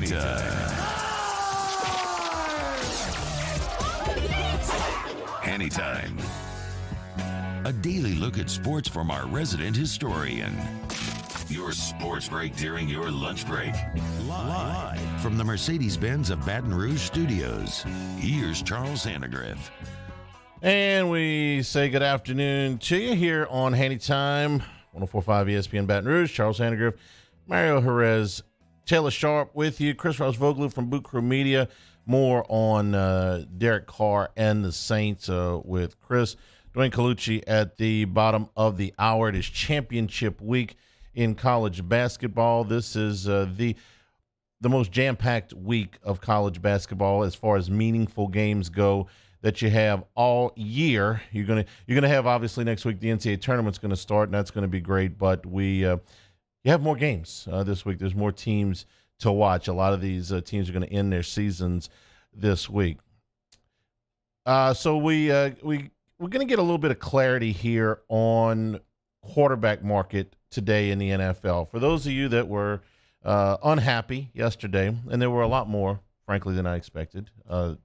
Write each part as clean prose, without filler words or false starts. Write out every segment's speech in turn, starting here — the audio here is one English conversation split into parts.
Time. Hanny Time. A daily look at sports from our resident historian. Your sports break during your lunch break. Live from the Mercedes-Benz of Baton Rouge studios. Here's Charles Sandegriff. And we say good afternoon to you here on Hanny Time, 104.5 ESPN Baton Rouge. Charles Sandegriff, Mario Jerez, Taylor Sharp with you. Chris Ross-Voglu from Boot Crew Media. More on Derek Carr and the Saints with Chris. Dwayne Colucci at the bottom of the hour. It is championship week in college basketball. This is the most jam-packed week of college basketball as far as meaningful games go that you have all year. You're gonna have, obviously, next week the NCAA tournament's going to start, and that's going to be great. But you have more games this week. There's more teams to watch. A lot of these teams are going to end their seasons this week. So we're going to get a little bit of clarity here on quarterback market today in the NFL. For those of you that were unhappy yesterday, and there were a lot more, frankly, than I expected,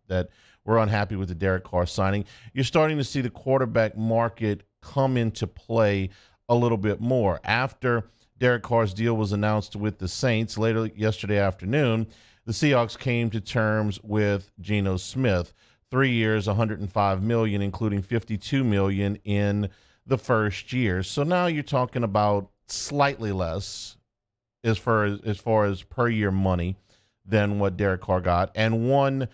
that were unhappy with the Derek Carr signing, you're starting to see the quarterback market come into play a little bit more. After Derek Carr's deal was announced with the Saints later yesterday afternoon, the Seahawks came to terms with Geno Smith. 3 years, $105 million, including $52 million in the first year. So now you're talking about slightly less as far as per year money than what Derek Carr got, and one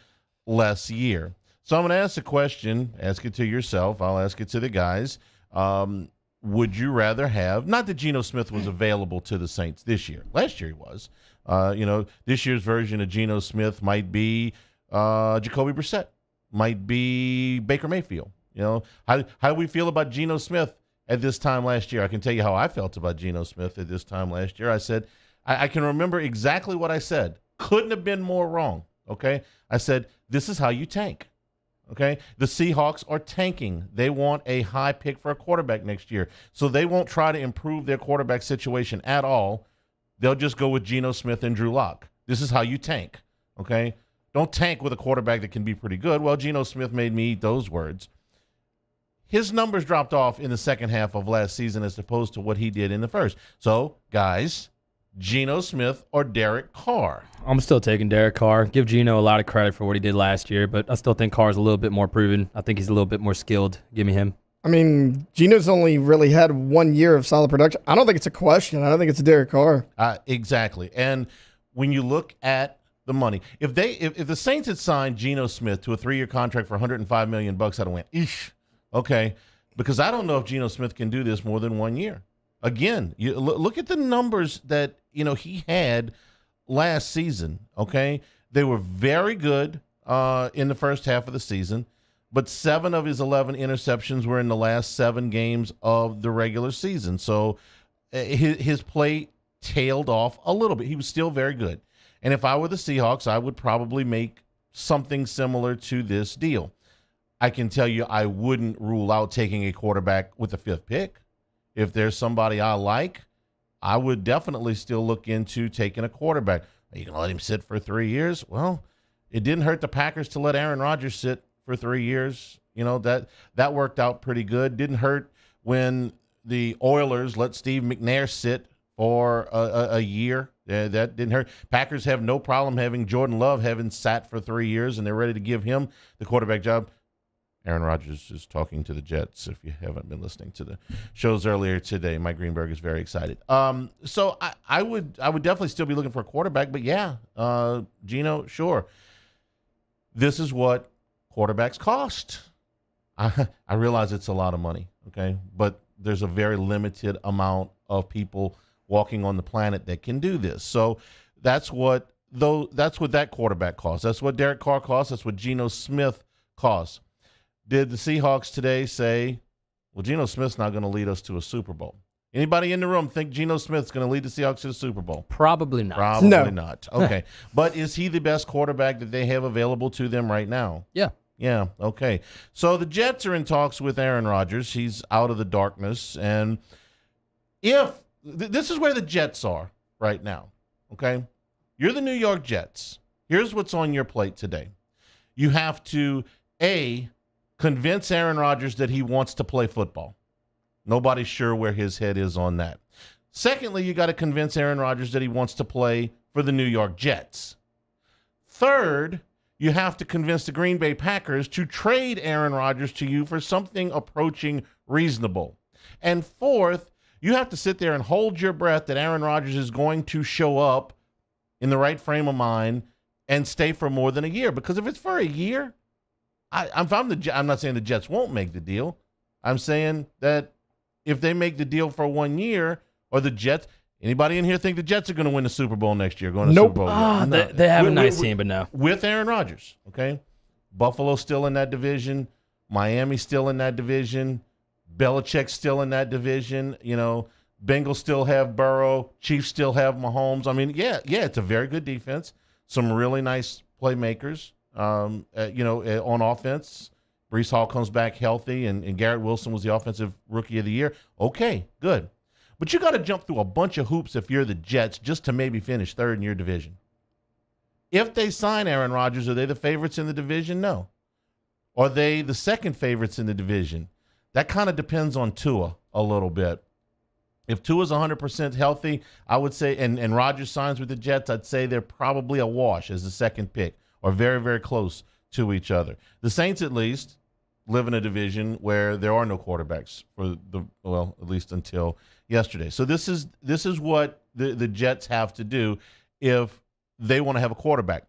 less year. So I'm going to ask the question, ask it to yourself, I'll ask it to the guys. Would you rather have, not that Geno Smith was available to the Saints this year. Last year he was. This year's version of Geno Smith might be Jacoby Brissett, might be Baker Mayfield. How do we feel about Geno Smith at this time last year? I can tell you how I felt about Geno Smith at this time last year. I said, I can remember exactly what I said. Couldn't have been more wrong, okay? I said, this is how you tank, okay? The Seahawks are tanking. They want a high pick for a quarterback next year. So they won't try to improve their quarterback situation at all. They'll just go with Geno Smith and Drew Lock. This is how you tank, okay? Don't tank with a quarterback that can be pretty good. Well, Geno Smith made me eat those words. His numbers dropped off in the second half of last season as opposed to what he did in the first. So, guys, Geno Smith or Derek Carr? I'm still taking Derek Carr. Give Geno a lot of credit for what he did last year, but I still think Carr's a little bit more proven. I think he's a little bit more skilled. Give me him. I mean, Geno's only really had 1 year of solid production. I don't think it's a question. I don't think it's a Derek Carr. Exactly. And when you look at the money, if the Saints had signed Geno Smith to a 3-year contract for $105 million, I'd have went, eesh, okay, because I don't know if Geno Smith can do this more than 1 year. Again, you look at the numbers that he had last season. Okay, they were very good in the first half of the season, but 7 of his 11 interceptions were in the last 7 games of the regular season. So his play tailed off a little bit. He was still very good. And if I were the Seahawks, I would probably make something similar to this deal. I can tell you I wouldn't rule out taking a quarterback with the 5th pick. If there's somebody I like, I would definitely still look into taking a quarterback. Are you going to let him sit for 3 years? Well, it didn't hurt the Packers to let Aaron Rodgers sit for 3 years. That worked out pretty good. Didn't hurt when the Oilers let Steve McNair sit for a year. That didn't hurt. Packers have no problem having Jordan Love having sat for 3 years, and they're ready to give him the quarterback job. Aaron Rodgers is talking to the Jets. If you haven't been listening to the shows earlier today, Mike Greenberg is very excited. So I would definitely still be looking for a quarterback, but yeah, Geno, sure. This is what quarterbacks cost. I realize it's a lot of money, okay, but there's a very limited amount of people walking on the planet that can do this. So that's what that quarterback costs. That's what Derek Carr costs. That's what Geno Smith costs. Did the Seahawks today say, well, Geno Smith's not going to lead us to a Super Bowl? Anybody in the room think Geno Smith's going to lead the Seahawks to the Super Bowl? Probably not. Probably not. Okay. But is he the best quarterback that they have available to them right now? Yeah. Yeah, okay. So the Jets are in talks with Aaron Rodgers. He's out of the darkness. And if this is where the Jets are right now, okay? You're the New York Jets. Here's what's on your plate today. You have to, A, convince Aaron Rodgers that he wants to play football. Nobody's sure where his head is on that. Secondly, you got to convince Aaron Rodgers that he wants to play for the New York Jets. Third, you have to convince the Green Bay Packers to trade Aaron Rodgers to you for something approaching reasonable. And fourth, you have to sit there and hold your breath that Aaron Rodgers is going to show up in the right frame of mind and stay for more than a year. Because if it's for a year, I'm not saying the Jets won't make the deal. I'm saying that if they make the deal for 1 year, or the Jets, anybody in here think the Jets are going to win the Super Bowl next year? Going to the Super Bowl? No. They have a nice team, but no. With Aaron Rodgers, okay? Buffalo's still in that division. Miami's still in that division. Belichick's still in that division. You know, Bengals still have Burrow. Chiefs still have Mahomes. I mean, yeah, it's a very good defense. Some really nice playmakers, on offense. Breece Hall comes back healthy, and Garrett Wilson was the offensive rookie of the year. Okay, good. But you got to jump through a bunch of hoops if you're the Jets just to maybe finish third in your division. If they sign Aaron Rodgers, are they the favorites in the division? No. Are they the second favorites in the division? That kind of depends on Tua a little bit. If Tua's 100% healthy, I would say, and Rodgers signs with the Jets, I'd say they're probably a wash as the second pick, or very, very close to each other. The Saints, at least, live in a division where there are no quarterbacks at least until yesterday. So this is what the Jets have to do if they want to have a quarterback.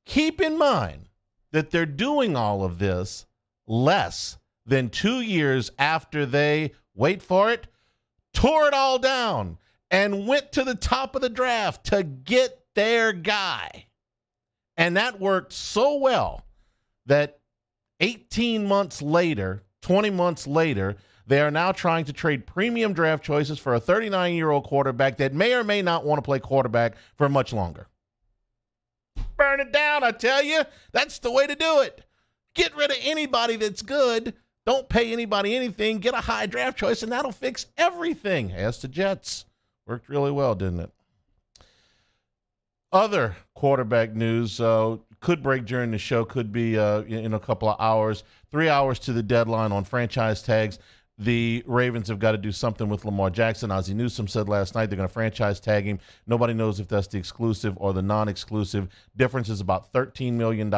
Keep in mind that they're doing all of this less than 2 years after they, wait for it, tore it all down and went to the top of the draft to get their guy. And that worked so well that 18 months later, 20 months later, they are now trying to trade premium draft choices for a 39-year-old quarterback that may or may not want to play quarterback for much longer. Burn it down, I tell you. That's the way to do it. Get rid of anybody that's good. Don't pay anybody anything. Get a high draft choice, and that'll fix everything. As the Jets. Worked really well, didn't it? Other quarterback news could break during the show, could be in a couple of hours. 3 hours to the deadline on franchise tags. The Ravens have got to do something with Lamar Jackson. Ozzie Newsome said last night they're going to franchise tag him. Nobody knows if that's the exclusive or the non-exclusive. Difference is about $13 million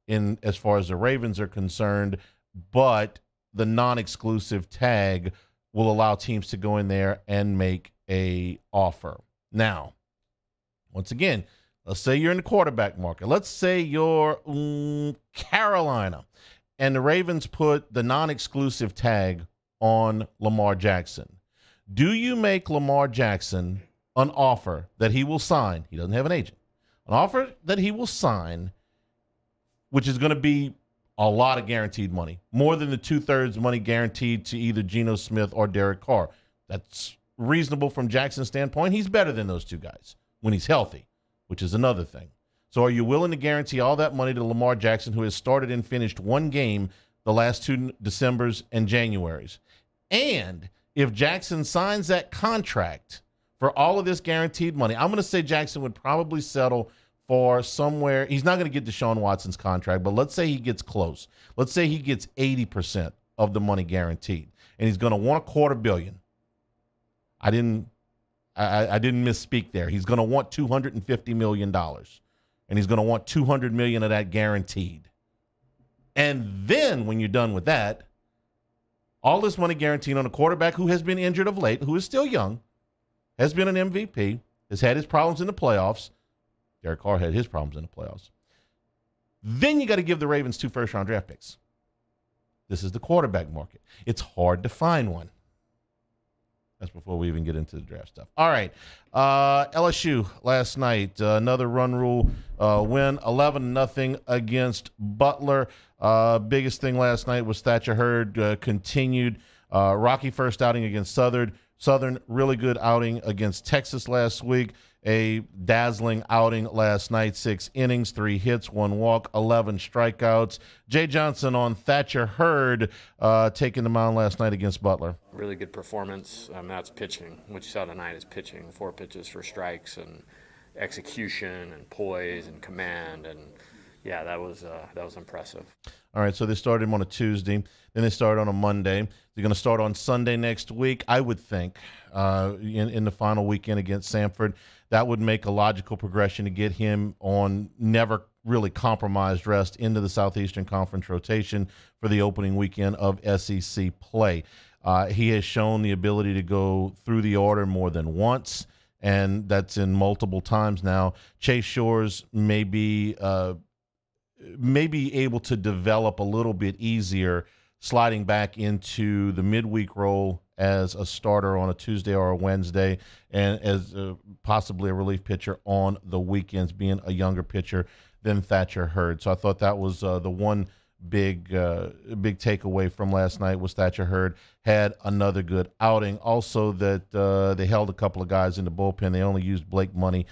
in as far as the Ravens are concerned, but the non-exclusive tag will allow teams to go in there and make a offer. Now, once again, let's say you're in the quarterback market. Let's say you're Carolina, and the Ravens put the non-exclusive tag on Lamar Jackson. Do you make Lamar Jackson an offer that he will sign? He doesn't have an agent. An offer that he will sign, which is going to be a lot of guaranteed money, more than the 2/3 money guaranteed to either Geno Smith or Derek Carr. That's reasonable from Jackson's standpoint. He's better than those two guys when he's healthy, which is another thing. So are you willing to guarantee all that money to Lamar Jackson, who has started and finished one game the last 2 Decembers and Januaries? And if Jackson signs that contract for all of this guaranteed money, I'm going to say Jackson would probably settle for somewhere. He's not going to get Deshaun Watson's contract, but let's say he gets close. Let's say he gets 80% of the money guaranteed, and he's going to want $250 million. I didn't misspeak there. He's going to want $250 million, and he's going to want $200 million of that guaranteed. And then when you're done with that, all this money guaranteed on a quarterback who has been injured of late, who is still young, has been an MVP, has had his problems in the playoffs. Derek Carr had his problems in the playoffs. Then you got to give the Ravens 2 first-round draft picks. This is the quarterback market. It's hard to find one. That's before we even get into the draft stuff. All right. LSU last night, another run rule win, 11-0 against Butler. Biggest thing last night was Thatcher Hurd continued. Rocky first outing against Southern. Southern, really good outing against Texas last week. A dazzling outing last night, 6 innings, 3 hits, 1 walk, 11 strikeouts. Jay Johnson on Thatcher Hurd taking the mound last night against Butler. Really good performance. That's pitching. What you saw tonight is pitching. 4 pitches for strikes, and execution and poise and command, and yeah, that was impressive. All right, so they started him on a Tuesday, then they started on a Monday. They're going to start on Sunday next week, I would think, in the final weekend against Samford. That would make a logical progression to get him on never really compromised rest into the Southeastern Conference rotation for the opening weekend of SEC play. He has shown the ability to go through the order more than once, and that's in multiple times now. Chase Shores may be able to develop a little bit easier sliding back into the midweek role as a starter on a Tuesday or a Wednesday, and as possibly a relief pitcher on the weekends, being a younger pitcher than Thatcher Hurd. So I thought that was the one big takeaway from last night was Thatcher Hurd had another good outing. Also that they held a couple of guys in the bullpen. They only used Blake Money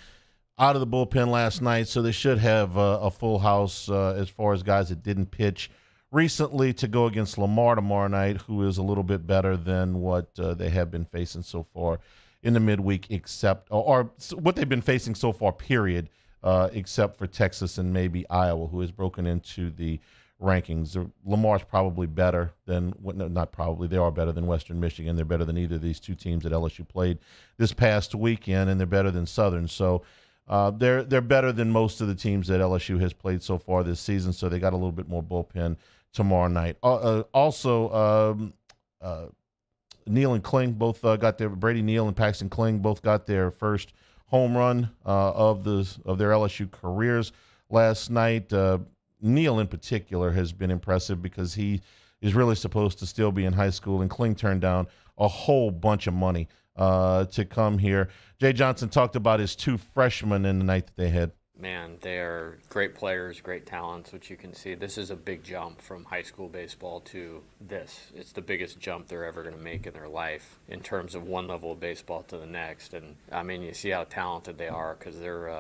out of the bullpen last night, so they should have a full house as far as guys that didn't pitch recently to go against Lamar tomorrow night, who is a little bit better than what they have been facing so far in the midweek, or what they've been facing so far, period, except for Texas and maybe Iowa, who has broken into the rankings. Lamar's probably better than, not probably, they are better than Western Michigan. They're better than either of these two teams that LSU played this past weekend, and they're better than Southern. So they're better than most of the teams that LSU has played so far this season, so they got a little bit more bullpen tomorrow night. Neal and Kling both got their, Brady Neal and Paxton Kling both got their first home run of their LSU careers last night. Neal in particular has been impressive because he is really supposed to still be in high school, and Kling turned down a whole bunch of money to come here. Jay Johnson talked about his two freshmen in the night that they had. Man, they are great players, great talents, which you can see. This is a big jump from high school baseball to this. It's the biggest jump they're ever going to make in their life in terms of one level of baseball to the next. And, I mean, you see how talented they are because they're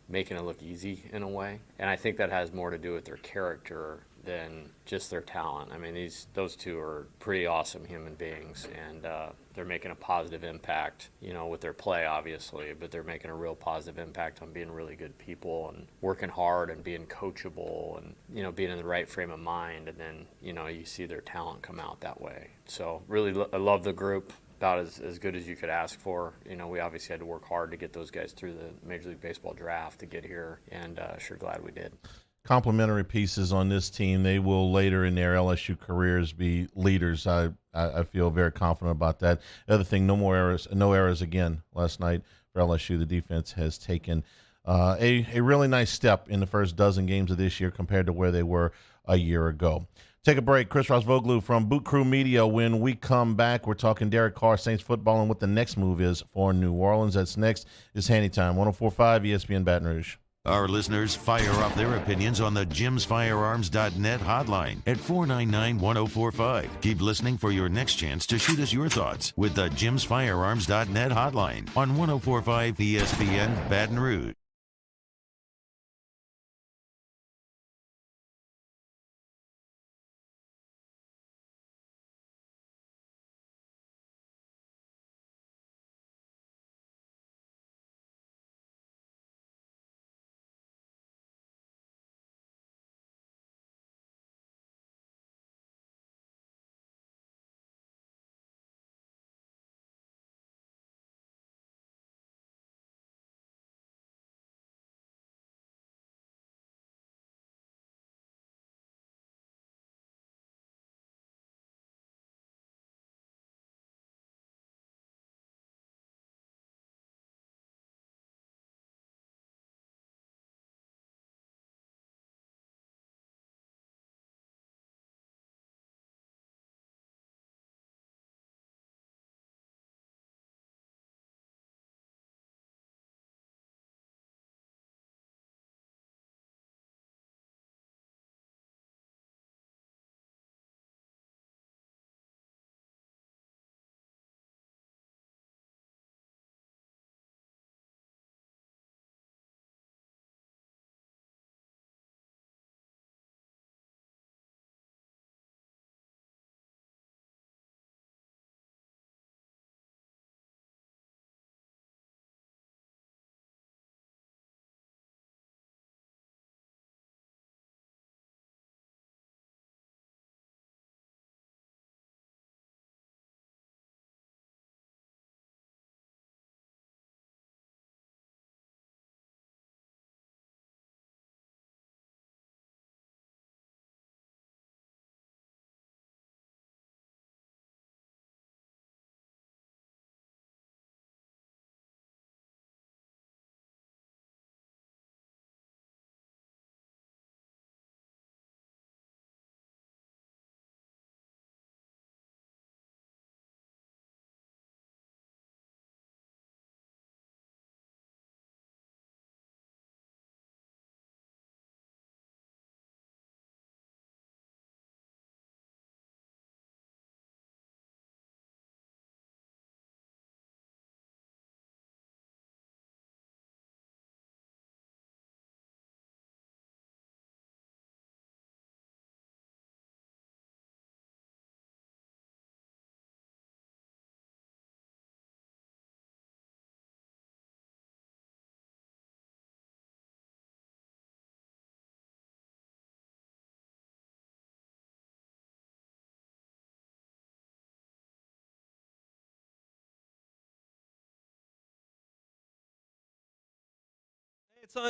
making it look easy in a way. And I think that has more to do with their character than just their talent. I mean, those two are pretty awesome human beings, and they're making a positive impact, with their play, obviously, but they're making a real positive impact on being really good people and working hard and being coachable and, being in the right frame of mind. And then, you see their talent come out that way. So really, I love the group. About as good as you could ask for. We obviously had to work hard to get those guys through the Major League Baseball draft to get here, and sure glad we did. Complementary pieces on this team. They will later in their LSU careers be leaders. I feel very confident about that. The other thing, no errors again last night for LSU. The defense has taken a really nice step in the first dozen games of this year compared to where they were a year ago. Take a break. Chris Rosvoglu from Boot Crew Media. When we come back, we're talking Derek Carr, Saints football, and what the next move is for New Orleans. That's next. Is Hanny Time, 104.5 ESPN Baton Rouge. Our listeners fire up their opinions on the jimsfirearms.net hotline at 499-1045. Keep listening for your next chance to shoot us your thoughts with the jimsfirearms.net hotline on 104.5 ESPN Baton Rouge.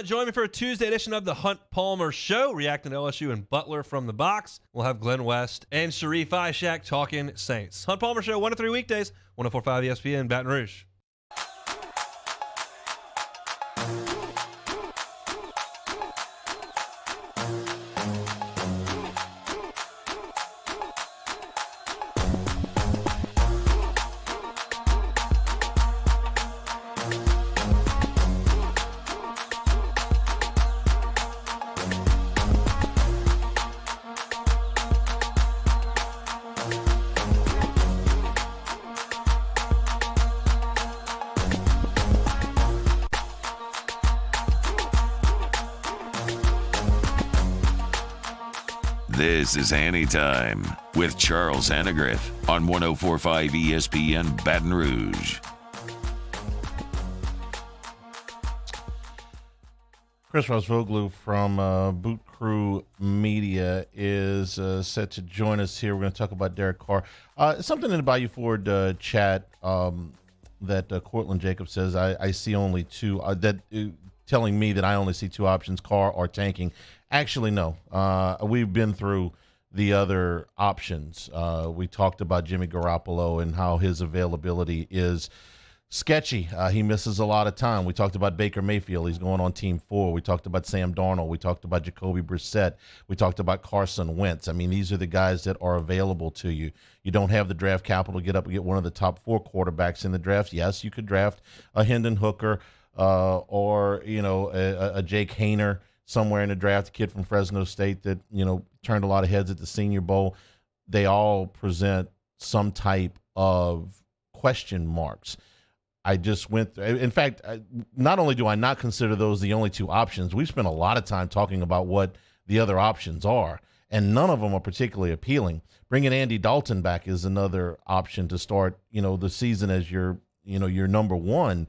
Join me for a Tuesday edition of the Hunt Palmer Show, reacting to LSU and Butler from the box. We'll have Glenn West and Sharif Ishak talking Saints. Hunt Palmer Show, 1 to 3 weekdays, 104.5 ESPN, Baton Rouge. This is Hanny Time with Charles Hannegriff on 104.5 ESPN Baton Rouge. Chris Rosvoglu from Boot Crew Media is set to join us here. We're going to talk about Derek Carr. Something in the Bayou Ford chat that Cortland Jacobs says, I see only two, telling me that I only see two options, Carr or tanking. Actually, no. We've been through the other options. We talked about Jimmy Garoppolo and how his availability is sketchy. He misses a lot of time. We talked about Baker Mayfield. He's going on Team 4. We talked about Sam Darnold. We talked about Jacoby Brissett. We talked about Carson Wentz. I mean, these are the guys that are available to you. You don't have the draft capital to get up and get one of the top 4 quarterbacks in the draft. Yes, you could draft a Hendon Hooker or, a Jake Hayner somewhere in the draft, a kid from Fresno State that, turned a lot of heads at the Senior Bowl. They all present some type of question marks. I just went through, in fact, not only do I not consider those the only two options, we've spent a lot of time talking about what the other options are, and none of them are particularly appealing. Bringing Andy Dalton back is another option to start, the season as your number one.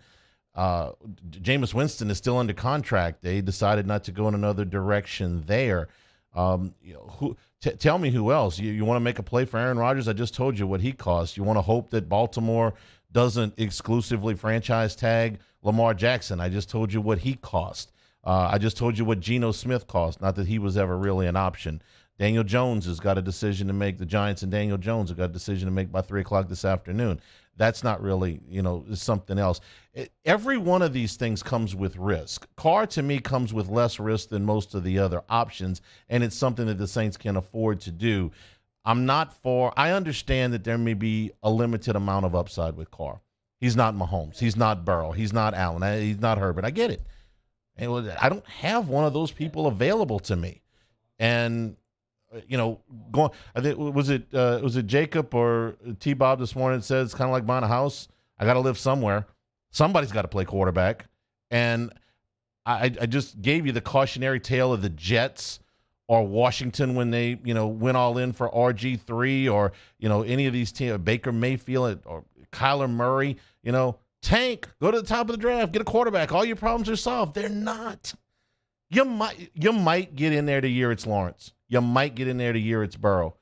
Jameis Winston is still under contract. They decided not to go in another direction there. Tell me who else. You want to make a play for Aaron Rodgers? I just told you what he costs. You want to hope that Baltimore doesn't exclusively franchise tag Lamar Jackson. I just told you what he cost. I just told you what Geno Smith cost. Not that he was ever really an option. Daniel Jones has got a decision to make. The Giants and Daniel Jones have got a decision to make by 3 o'clock this afternoon. That's not really, it's something else. Every one of these things comes with risk. Carr, to me, comes with less risk than most of the other options, and it's something that the Saints can afford to do. I understand that there may be a limited amount of upside with Carr. He's not Mahomes. He's not Burrow. He's not Allen. He's not Herbert. I get it. And I don't have one of those people available to me. And going. I think was it Jacob or T-Bob this morning that says it's kind of like buying a house. I got to live somewhere. Somebody's got to play quarterback, and I just gave you the cautionary tale of the Jets or Washington when they went all in for RG3 or any of these teams, Baker Mayfield or Kyler Murray. Tank, go to the top of the draft, get a quarterback. All your problems are solved. They're not. You might get in there the year it's Lawrence. You might get in there the year it's Burrow.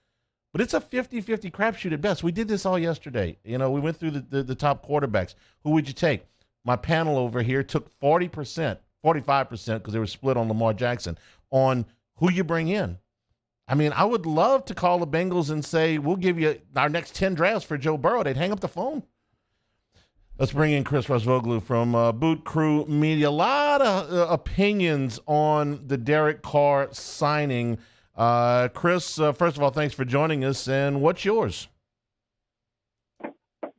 But it's a 50-50 crapshoot at best. We did this all yesterday. We went through the top quarterbacks. Who would you take? My panel over here took 40%, 45%, because they were split on Lamar Jackson, on who you bring in. I mean, I would love to call the Bengals and say, we'll give you our next 10 drafts for Joe Burrow. They'd hang up the phone. Let's bring in Chris Rosvoglu from Boot Crew Media. A lot of opinions on the Derek Carr signing. Chris, first of all, thanks for joining us. And what's yours?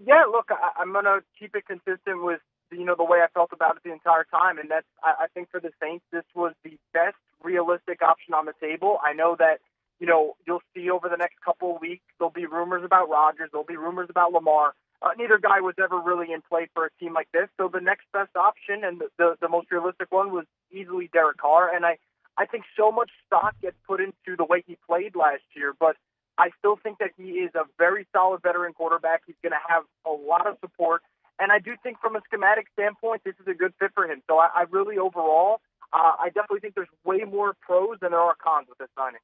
Yeah, look, I'm going to keep it consistent with, the way I felt about it the entire time. And that's, I think for the Saints, this was the best realistic option on the table. I know that, you'll see over the next couple of weeks, there'll be rumors about Rodgers. There'll be rumors about Lamar. Neither guy was ever really in play for a team like this. So the next best option and the most realistic one was easily Derek Carr. And I think so much stock gets put into the way he played last year, but I still think that he is a very solid veteran quarterback. He's going to have a lot of support. And I do think from a schematic standpoint, this is a good fit for him. So I really, overall, I definitely think there's way more pros than there are cons with this signing.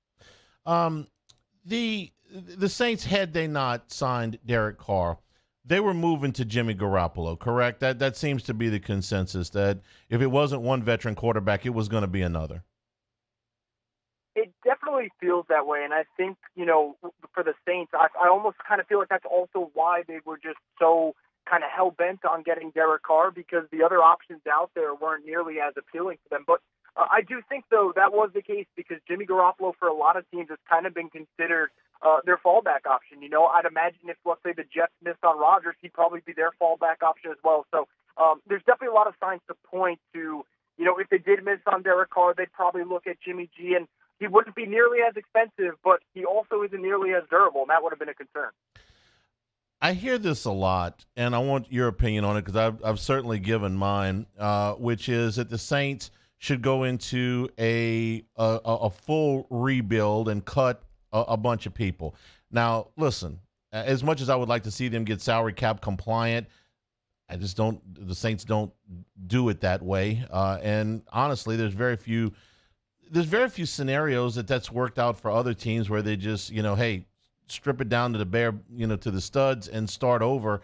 The Saints, had they not signed Derek Carr, they were moving to Jimmy Garoppolo, correct? That seems to be the consensus, that if it wasn't one veteran quarterback, it was going to be another. It definitely feels that way, and I think, for the Saints, I almost kind of feel like that's also why they were just so kind of hell-bent on getting Derek Carr, because the other options out there weren't nearly as appealing to them. But I do think, though, that was the case because Jimmy Garoppolo, for a lot of teams, has kind of been considered their fallback option. I'd imagine if, let's say, the Jets missed on Rodgers, he'd probably be their fallback option as well. So there's definitely a lot of signs to point to, if they did miss on Derek Carr, they'd probably look at Jimmy G, and he wouldn't be nearly as expensive, but he also isn't nearly as durable, and that would have been a concern. I hear this a lot, and I want your opinion on it because I've certainly given mine, which is that the Saints should go into a full rebuild and cut a bunch of people. Now, listen, as much as I would like to see them get salary cap compliant, the Saints don't do it that way. And honestly, there's very few scenarios that's worked out for other teams where they just, hey, strip it down to the bare, to the studs and start over.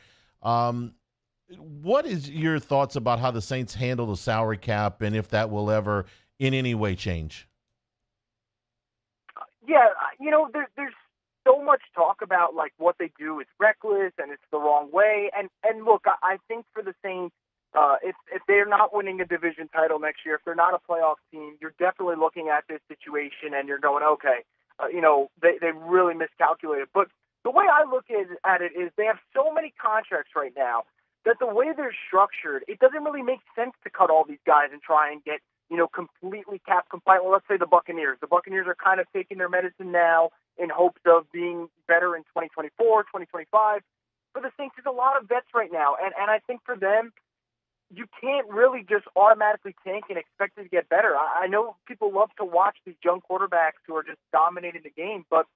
What is your thoughts about how the Saints handle the salary cap and if that will ever in any way change? Yeah, there's so much talk about like what they do is reckless and it's the wrong way. And look, I think for the Saints, if they're not winning a division title next year, if they're not a playoff team, you're definitely looking at this situation and you're going, okay, they really miscalculated. But the way I look at it is they have so many contracts right now that the way they're structured, it doesn't really make sense to cut all these guys and try and get, completely cap compliant. Well, let's say the Buccaneers. The Buccaneers are kind of taking their medicine now in hopes of being better in 2024, 2025. For the Saints, there's a lot of vets right now. And I think for them, you can't really just automatically tank and expect it to get better. I know people love to watch these young quarterbacks who are just dominating the game, but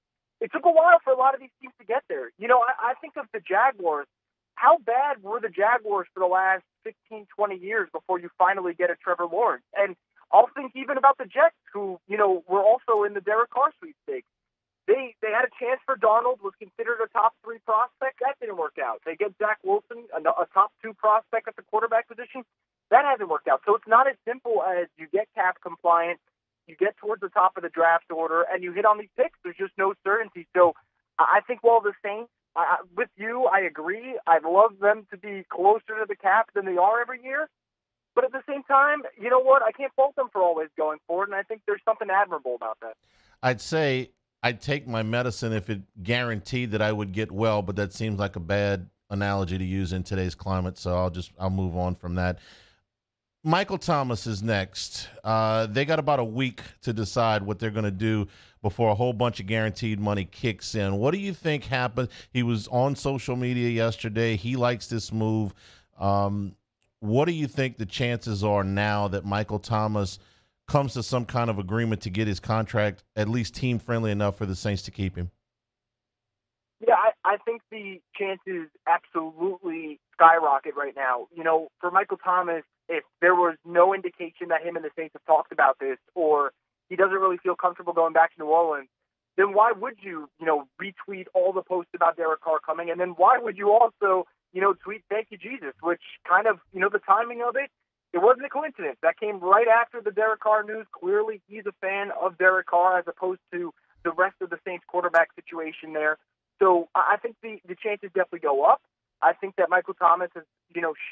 it took a while for a lot of these teams to get there. I think of the Jaguars. How bad were the Jaguars for the last 15, 20 years before you finally get a Trevor Lawrence? And I'll think even about the Jets, who, were also in the Derek Carr sweepstakes. They had a chance for Darnold, was considered a top 3 prospect. That didn't work out. They get Zach Wilson, a top 2 prospect at the quarterback position. That hasn't worked out. So it's not as simple as you get cap compliant, you get towards the top of the draft order, and you hit on these picks. There's just no certainty. So I think while the Saints, with you, I agree. I'd love them to be closer to the cap than they are every year. But at the same time, you know what? I can't fault them for always going forward, and I think there's something admirable about that. I'd say I'd take my medicine if it guaranteed that I would get well, but that seems like a bad analogy to use in today's climate, so I'll move on from that. Michael Thomas is next. They got about a week to decide what they're going to do before a whole bunch of guaranteed money kicks in. What do you think happened? He was on social media yesterday. He likes this move. What do you think the chances are now that Michael Thomas comes to some kind of agreement to get his contract at least team-friendly enough for the Saints to keep him? Yeah, I think the chances absolutely skyrocket right now. For Michael Thomas, if there was no indication that him and the Saints have talked about this, or he doesn't really feel comfortable going back to New Orleans, then why would you, retweet all the posts about Derek Carr coming? And then why would you also, tweet "Thank you, Jesus," which kind of, the timing of it wasn't a coincidence. That came right after the Derek Carr news. Clearly, he's a fan of Derek Carr as opposed to the rest of the Saints quarterback situation there. So I think the chances definitely go up. I think that Michael Thomas has,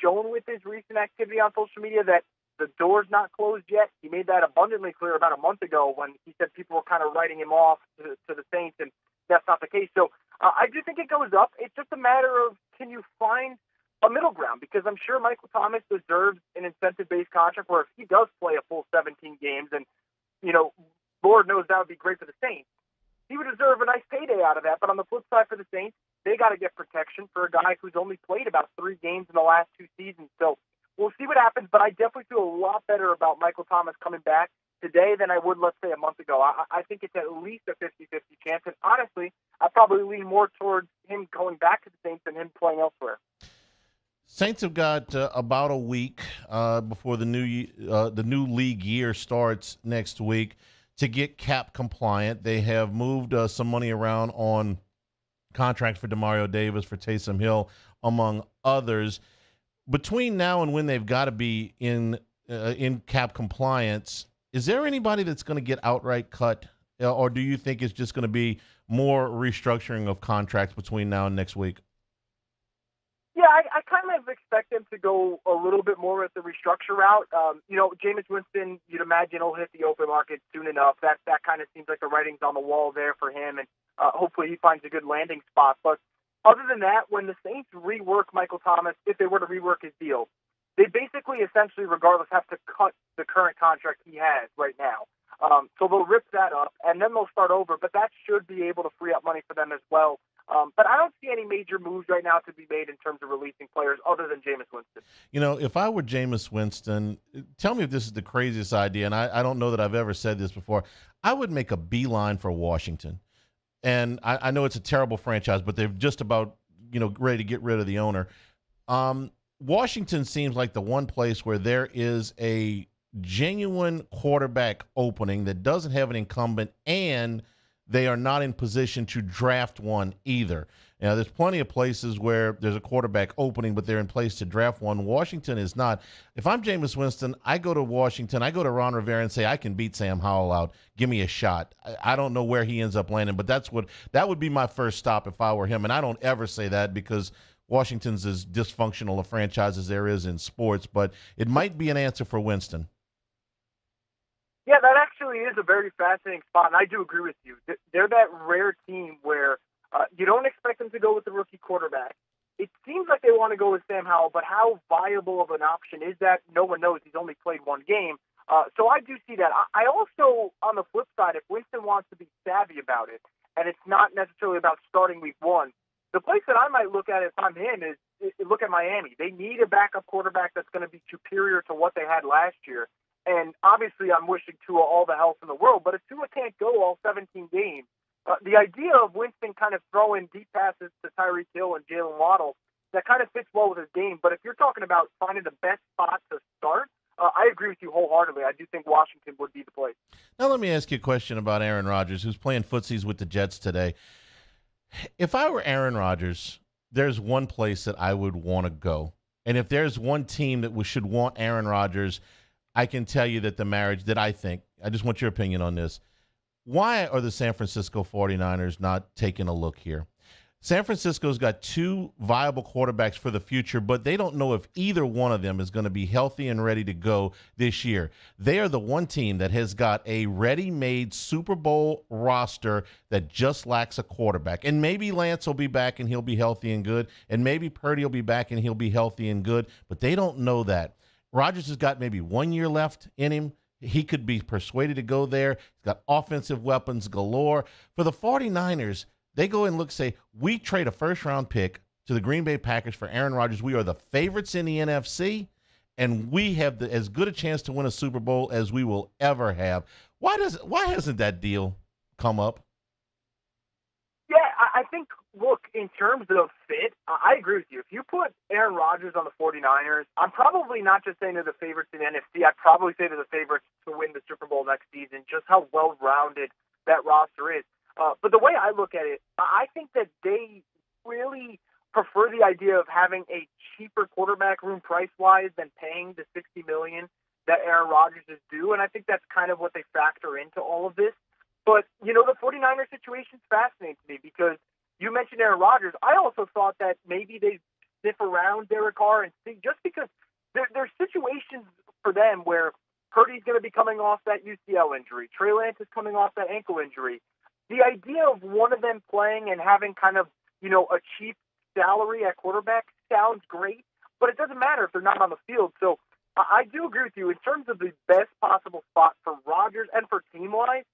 shown with his recent activity on social media that the door's not closed yet. He made that abundantly clear about a month ago when he said people were kind of writing him off to the Saints, and that's not the case. So I do think it goes up. It's just a matter of, can you find a middle ground? Because I'm sure Michael Thomas deserves an incentive-based contract where if he does play a full 17 games, and, Lord knows that would be great for the Saints, he would deserve a nice payday out of that. But on the flip side for the Saints, they got to get protection for a guy who's only played about 3 games in the last 2 seasons. So we'll see what happens, but I definitely feel a lot better about Michael Thomas coming back today than I would, let's say, a month ago. I think it's at least a 50-50 chance, and honestly, I probably lean more towards him going back to the Saints than him playing elsewhere. Saints have got about a week before the new league year starts next week to get cap compliant. They have moved some money around on contracts for Demario Davis, for Taysom Hill, among others. Between now and when they've got to be in cap compliance, is there anybody that's going to get outright cut, or do you think it's just going to be more restructuring of contracts between now and next week? Yeah, I kind of expect them to go a little bit more with the restructure route. Jameis Winston, you'd imagine he'll hit the open market soon enough. That kind of seems like the writing's on the wall there for him, and hopefully he finds a good landing spot. But other than that, when the Saints rework Michael Thomas, if they were to rework his deal, they basically, essentially, regardless, have to cut the current contract he has right now. So they'll rip that up, and then they'll start over. But that should be able to free up money for them as well. But I don't see any major moves right now to be made in terms of releasing players other than Jameis Winston. If I were Jameis Winston, tell me if this is the craziest idea, and I don't know that I've ever said this before. I would make a beeline for Washington. And I know it's a terrible franchise, but they're just about, ready to get rid of the owner. Washington seems like the one place where there is a genuine quarterback opening that doesn't have an incumbent, and they are not in position to draft one either. There's plenty of places where there's a quarterback opening, but they're in place to draft one. Washington is not. If I'm Jameis Winston, I go to Washington, I go to Ron Rivera and say, I can beat Sam Howell out. Give me a shot. I don't know where he ends up landing, but that would be my first stop if I were him. And I don't ever say that because Washington's as dysfunctional a franchise as there is in sports, but it might be an answer for Winston. Yeah, that actually is a very fascinating spot, and I do agree with you. They're that rare team where you don't expect them to go with the rookie quarterback. It seems like they want to go with Sam Howell, but how viable of an option is that? No one knows. He's only played one game. So I do see that. I also, on the flip side, if Winston wants to be savvy about it, and it's not necessarily about starting week one, the place that I might look at if I'm him is look at Miami. They need a backup quarterback that's going to be superior to what they had last year. And obviously, I'm wishing Tua all the health in the world, but if Tua can't go all 17 games, the idea of Winston kind of throwing deep passes to Tyreek Hill and Jalen Waddle, that kind of fits well with his game. But if you're talking about finding the best spot to start, I agree with you wholeheartedly. I do think Washington would be the place. Now, let me ask you a question about Aaron Rodgers, who's playing footsies with the Jets today. If I were Aaron Rodgers, there's one place that I would want to go. And if there's one team that should want Aaron Rodgers, I can tell you that I just want your opinion on this. Why are the San Francisco 49ers not taking a look here? San Francisco's got two viable quarterbacks for the future, but they don't know if either one of them is going to be healthy and ready to go this year. They are the one team that has got a ready-made Super Bowl roster that just lacks a quarterback. And maybe Lance will be back and he'll be healthy and good, and maybe Purdy will be back and he'll be healthy and good, but they don't know that. Rodgers has got maybe 1 year left in him. He could be persuaded to go there. He's got offensive weapons galore. For the 49ers, they go and say, we trade a first-round pick to the Green Bay Packers for Aaron Rodgers. We are the favorites in the NFC, and we have as good a chance to win a Super Bowl as we will ever have. Why hasn't that deal come up? Yeah, I think, look, in terms of fit, I agree with you. If you put Aaron Rodgers on the 49ers, I'm probably not just saying they're the favorites in the NFC. I'd probably say they're the favorites to win the Super Bowl next season, just how well-rounded that roster is. But the way I look at it, I think that they really prefer the idea of having a cheaper quarterback room price-wise than paying the $60 million that Aaron Rodgers is due, and I think that's kind of what they factor into all of this. But, the 49ers situation fascinates me because you mentioned Aaron Rodgers. I also thought that maybe they sniff around Derek Carr and see, just because there's situations for them where Purdy's going to be coming off that UCL injury. Trey Lance is coming off that ankle injury. The idea of one of them playing and having kind of, a cheap salary at quarterback sounds great, but it doesn't matter if they're not on the field. So I do agree with you. In terms of the best possible spot for Rodgers and for team-wise,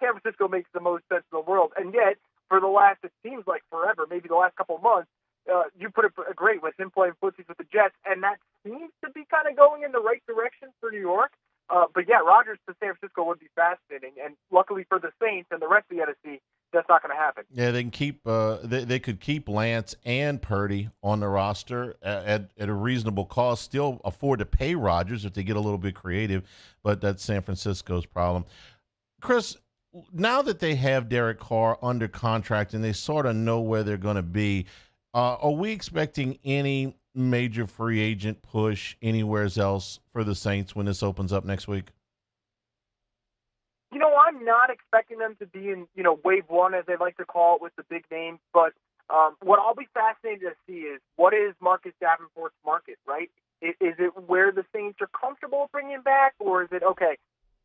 San Francisco makes the most sense in the world. And yet, for the last, it seems like forever, maybe the last couple of months, you put it great with him playing footsies with the Jets, and that seems to be kind of going in the right direction for New York. But yeah, Rodgers to San Francisco would be fascinating, and luckily for the Saints and the rest of the NFC, that's not going to happen. Yeah, they can keep. They could keep Lance and Purdy on the roster at a reasonable cost. Still afford to pay Rodgers if they get a little bit creative, but that's San Francisco's problem. Chris, now that they have Derek Carr under contract and they sort of know where they're going to be, are we expecting any major free agent push anywhere else for the Saints when this opens up next week? I'm not expecting them to be in, wave one, as they like to call it, with the big names. But what I'll be fascinated to see is what is Marcus Davenport's market, right? Is it where the Saints are comfortable bringing him back, or is it, okay,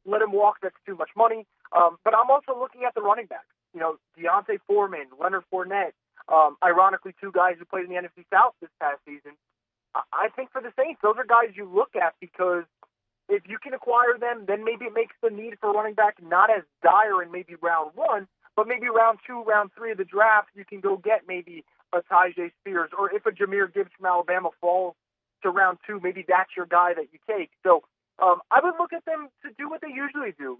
let him walk, that's too much money? But I'm also looking at the running backs. Deontay Foreman, Leonard Fournette, ironically, two guys who played in the NFC South this past season. I think for the Saints, those are guys you look at because if you can acquire them, then maybe it makes the need for running back not as dire in maybe round one, but maybe round two, round three of the draft, you can go get maybe a Tyjae Spears, or if a Jahmyr Gibbs from Alabama falls to round two, maybe that's your guy that you take. So I would look at them to do what they usually do.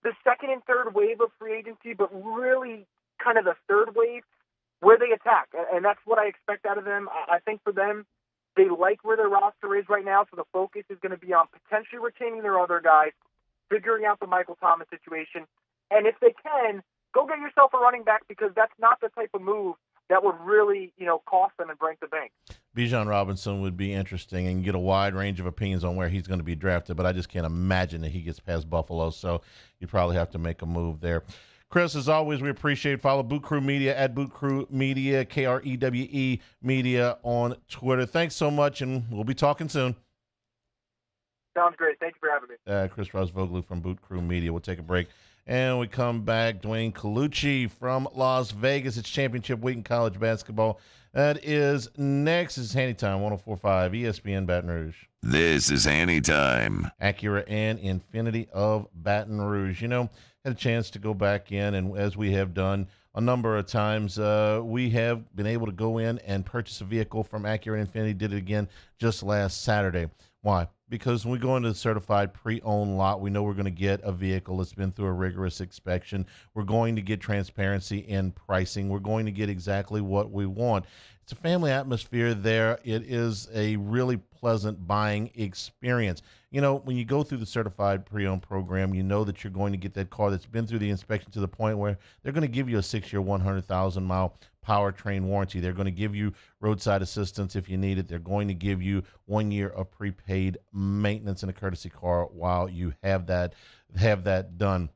The second and third wave of free agency, but really kind of the third wave where they attack. And that's what I expect out of them. I think for them, they like where their roster is right now, so the focus is going to be on potentially retaining their other guys, figuring out the Michael Thomas situation. And if they can, go get yourself a running back because that's not the type of move that would really, cost them and break the bank. Bijan Robinson would be interesting and get a wide range of opinions on where he's going to be drafted, but I just can't imagine that he gets past Buffalo, so you probably have to make a move there. Chris, as always, we appreciate it. Follow Boot Crew Media at Boot Crew Media, KREWE Media on Twitter. Thanks so much, and we'll be talking soon. Sounds great. Thank you for having me. Chris Rosvoglu from Boot Crew Media. We'll take a break. And we come back, Dwayne Colucci from Las Vegas. It's championship week in college basketball. That is next. This is Hanny Time, 104.5 ESPN Baton Rouge. This is Hanny Time. Acura and Infinity of Baton Rouge. Had a chance to go back in, and as we have done a number of times, we have been able to go in and purchase a vehicle from Acura and Infinity. Did it again just last Saturday. Why? Because when we go into the certified pre-owned lot, we know we're going to get a vehicle that's been through a rigorous inspection. We're going to get transparency in pricing. We're going to get exactly what we want. It's a family atmosphere there. It is a really pleasant buying experience. When you go through the certified pre-owned program, you know that you're going to get that car that's been through the inspection to the point where they're going to give you a 6-year, 100,000-mile powertrain warranty. They're going to give you roadside assistance if you need it. They're going to give you 1 year of prepaid maintenance in a courtesy car while you have that done.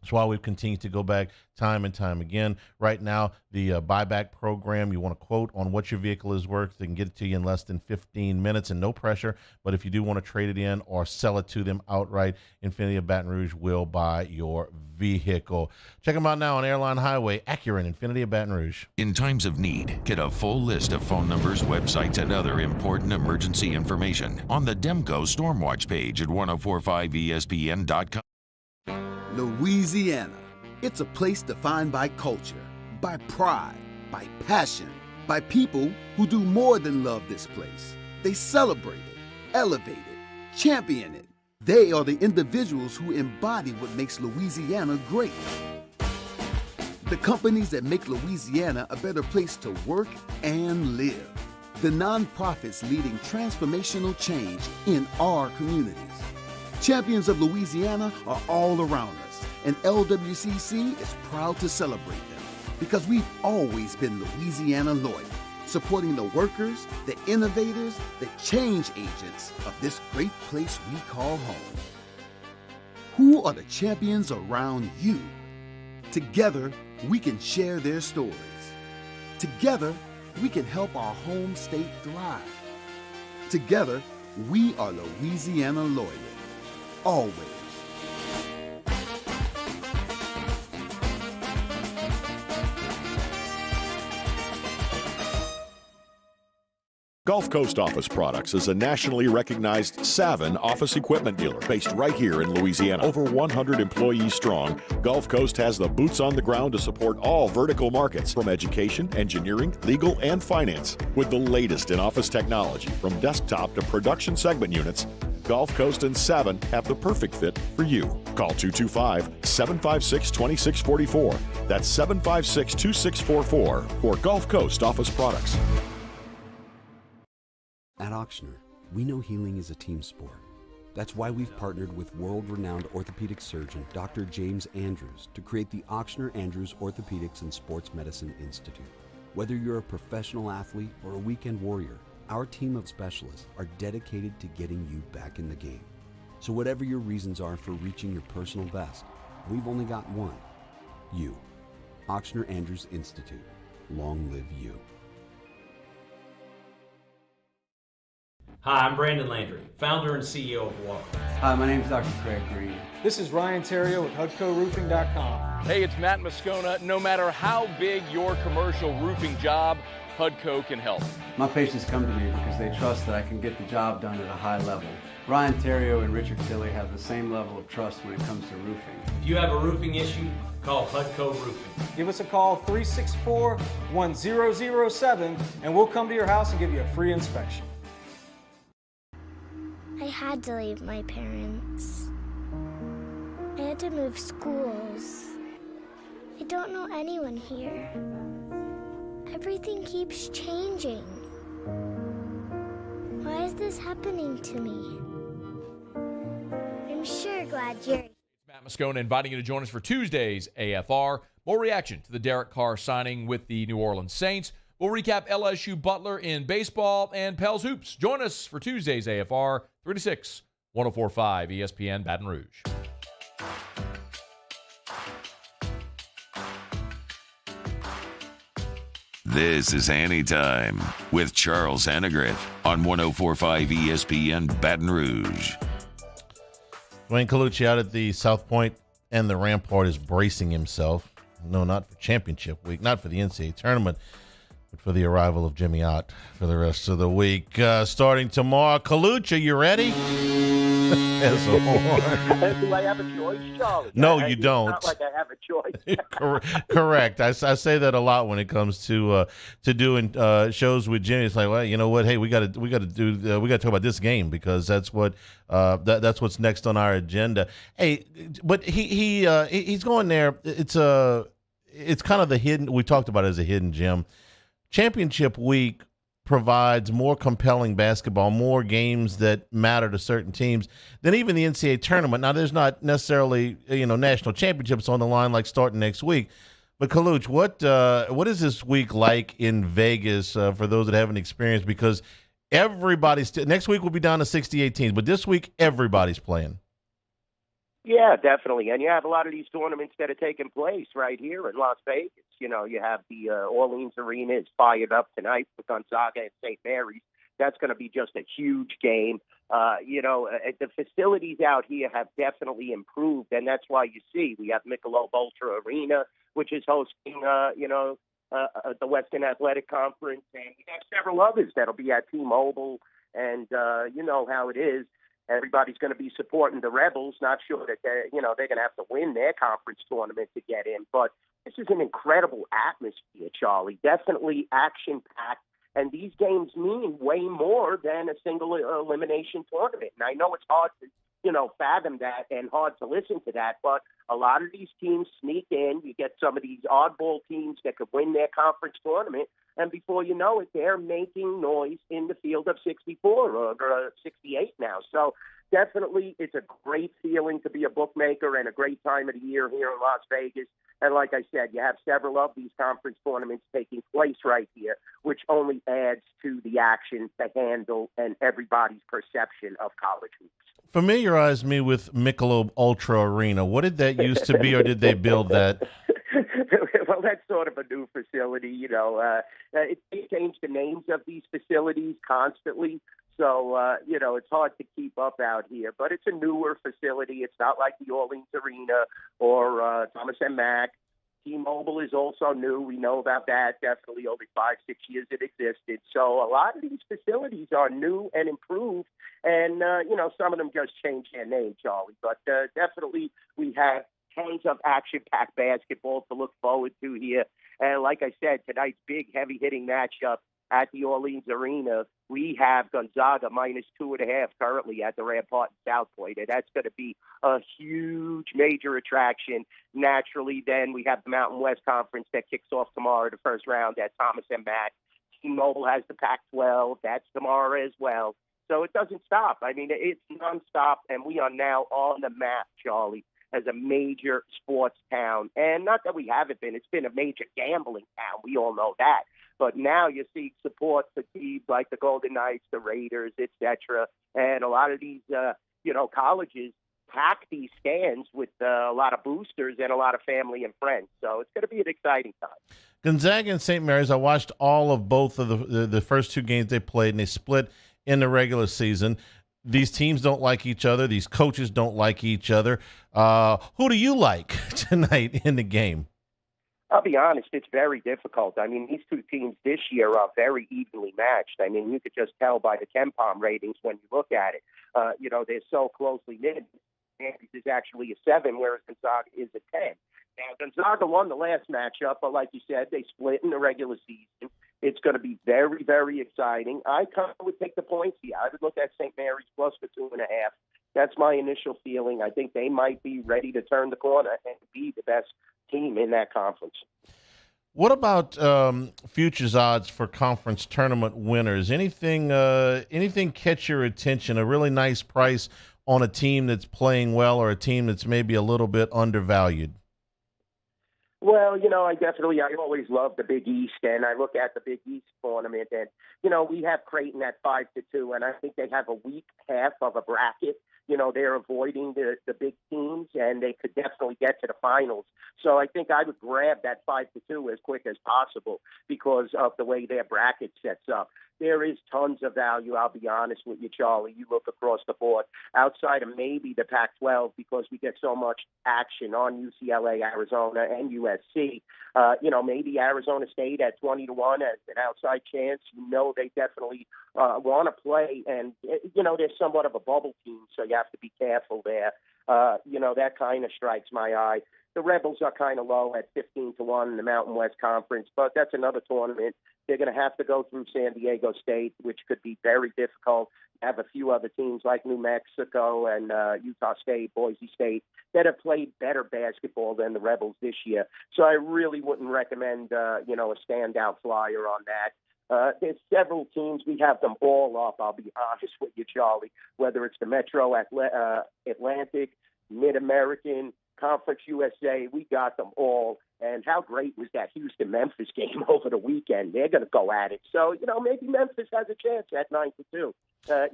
That's why we've continued to go back time and time again. Right now, the buyback program, you want a quote on what your vehicle is worth. They can get it to you in less than 15 minutes and no pressure. But if you do want to trade it in or sell it to them outright, Infinity of Baton Rouge will buy your vehicle. Check them out now on Airline Highway, Acura and Infinity of Baton Rouge. In times of need, get a full list of phone numbers, websites, and other important emergency information on the Demco Stormwatch page at 1045ESPN.com. Louisiana. It's a place defined by culture, by pride, by passion, by people who do more than love this place. They celebrate it, elevate it, champion it. They are the individuals who embody what makes Louisiana great. The companies that make Louisiana a better place to work and live. The nonprofits leading transformational change in our communities. Champions of Louisiana are all around us, and LWCC is proud to celebrate them because we've always been Louisiana loyal, supporting the workers, the innovators, the change agents of this great place we call home. Who are the champions around you? Together, we can share their stories. Together, we can help our home state thrive. Together, we are Louisiana loyal. Always. Gulf Coast Office Products is a nationally recognized Savin office equipment dealer based right here in Louisiana. Over 100 employees strong, Gulf Coast has the boots on the ground to support all vertical markets from education, engineering, legal, and finance. With the latest in office technology from desktop to production segment units, Gulf Coast and Savin have the perfect fit for you. Call 225-756-2644. That's 756-2644 for Gulf Coast Office Products. At Auctioner, we know healing is a team sport. That's why we've partnered with world-renowned orthopedic surgeon Dr. James Andrews to create the Ochsner Andrews Orthopedics and Sports Medicine Institute. Whether you're a professional athlete or a weekend warrior, our team of specialists are dedicated to getting you back in the game. So whatever your reasons are for reaching your personal best, we've only got one: you. Ochsner Andrews Institute. Long live you. Hi, I'm Brandon Landry, founder and CEO of Walker. Hi, my name is Dr. Craig Green. This is Ryan Terrio with HUDCORoofing.com. Hey, it's Matt Moscona. No matter how big your commercial roofing job, HUDCO can help. My patients come to me because they trust that I can get the job done at a high level. Ryan Terrio and Richard Tilley have the same level of trust when it comes to roofing. If you have a roofing issue, call HUDCO Roofing. Give us a call, 364-1007, and we'll come to your house and give you a free inspection. I had to leave my parents. I had to move schools. I don't know anyone here. Everything keeps changing. Why is this happening to me? I'm sure glad you're here. Matt Moscona inviting you to join us for Tuesday's AFR. More reaction to the Derek Carr signing with the New Orleans Saints. We'll recap LSU Butler in baseball and Pels Hoops. Join us for Tuesday's AFR, 3 to 6, 104.5 ESPN Baton Rouge. This is Hanny Time with Charles Hannegriff on 104.5 ESPN Baton Rouge. Dwayne Colucci out at the South Point and the Rampart is bracing himself. No, not for championship week, not for the NCAA tournament, but for the arrival of Jimmy Ott for the rest of the week. Starting tomorrow. Colucci, you ready? As a horn. Do I have a choice, Charlie? No, you don't. It's not like I have a choice. Correct. I say that a lot when it comes to doing shows with Jimmy. It's like, well, you know what? Hey, we got to talk about this game because that's what that's what's next on our agenda. Hey, but he's going there. It's kind of the hidden. We talked about it as a hidden gem. Championship week provides more compelling basketball, more games that matter to certain teams than even the NCAA tournament. Now, there's not necessarily national championships on the line like starting next week. But Kaluch, what is this week like in Vegas for those that haven't experienced? Because everybody's next week will be down to 68 teams, but this week everybody's playing. Yeah, definitely. And you have a lot of these tournaments that are taking place right here in Las Vegas. You have the Orleans Arena is fired up tonight with Gonzaga and St. Mary's. That's going to be just a huge game. The facilities out here have definitely improved, and that's why you see we have Michelob Ultra Arena, which is hosting, the Western Athletic Conference, and we have several others that'll be at T-Mobile, and you know how it is. Everybody's going to be supporting the Rebels. Not sure that they're going to have to win their conference tournament to get in, but this is an incredible atmosphere, Charlie. Definitely action-packed, and these games mean way more than a single elimination tournament. And I know it's hard to, fathom that and hard to listen to that, but a lot of these teams sneak in. You get some of these oddball teams that could win their conference tournament, and before you know it, they're making noise in the field of 64 or 68 now. So definitely it's a great feeling to be a bookmaker and a great time of the year here in Las Vegas. And like I said, you have several of these conference tournaments taking place right here, which only adds to the action, the handle, and everybody's perception of college hoops. Familiarize me with Michelob Ultra Arena. What did that used to be, or did they build that? Well, that's sort of a new facility. They change the names of these facilities constantly. So, it's hard to keep up out here. But it's a newer facility. It's not like the Orleans Arena or Thomas M. Mack. T-Mobile is also new. We know about that. Definitely only 5-6 years it existed. So a lot of these facilities are new and improved. And, some of them just changed their name, Charlie. But definitely we have tons of action-packed basketball to look forward to here. And like I said, tonight's big, heavy-hitting matchup at the Orleans Arena, we have Gonzaga -2.5 currently at the Rampart and South Point, and that's going to be a huge, major attraction. Naturally, then we have the Mountain West Conference that kicks off tomorrow, the first round at Thomas M. Mack. T-Mobile has the Pac-12. That's tomorrow as well. So it doesn't stop. I mean, it's nonstop, and we are now on the map, Charlie, as a major sports town. And not that we haven't been. It's been a major gambling town. We all know that. But now you see support for teams like the Golden Knights, the Raiders, etc. And a lot of these, colleges pack these stands with a lot of boosters and a lot of family and friends. So it's going to be an exciting time. Gonzaga and St. Mary's, I watched all of both of the first two games they played, and they split in the regular season. These teams don't like each other. These coaches don't like each other. Who do you like tonight in the game? I'll be honest, it's very difficult. I mean, these two teams this year are very evenly matched. I mean, you could just tell by the KenPom ratings when you look at it. They're so closely knit. Yankees is actually a 7, whereas Gonzaga is a 10. Now, Gonzaga won the last matchup, but like you said, they split in the regular season. It's going to be very, very exciting. I kind of would take the points here. I would look at St. Mary's plus the 2.5. That's my initial feeling. I think they might be ready to turn the corner and be the best team in that conference. What about futures odds for conference tournament winners? Anything catch your attention? A really nice price on a team that's playing well or a team that's maybe a little bit undervalued? Well, I always love the Big East, and I look at the Big East tournament, and, we have Creighton at 5-2, and I think they have a weak half of a bracket. They're avoiding the big teams, and they could definitely get to the finals. So I think I would grab that 5-2 as quick as possible because of the way their bracket sets up. There is tons of value, I'll be honest with you, Charlie. You look across the board, outside of maybe the Pac-12, because we get so much action on UCLA, Arizona, and USC. Maybe Arizona State at 20-1 as an outside chance. They definitely want to play, and, they're somewhat of a bubble team, so you have to be careful there. That kind of strikes my eye. The Rebels are kind of low at 15-1 in the Mountain West Conference, but that's another tournament. They're going to have to go through San Diego State, which could be very difficult. Have a few other teams like New Mexico and Utah State, Boise State, that have played better basketball than the Rebels this year. So I really wouldn't recommend, a standout flyer on that. There's several teams. We have them all up, I'll be honest with you, Charlie, whether it's the Metro Atlantic, Mid-American, Conference USA, we got them all. And how great was that Houston-Memphis game over the weekend? They're going to go at it. So, maybe Memphis has a chance at 9-2.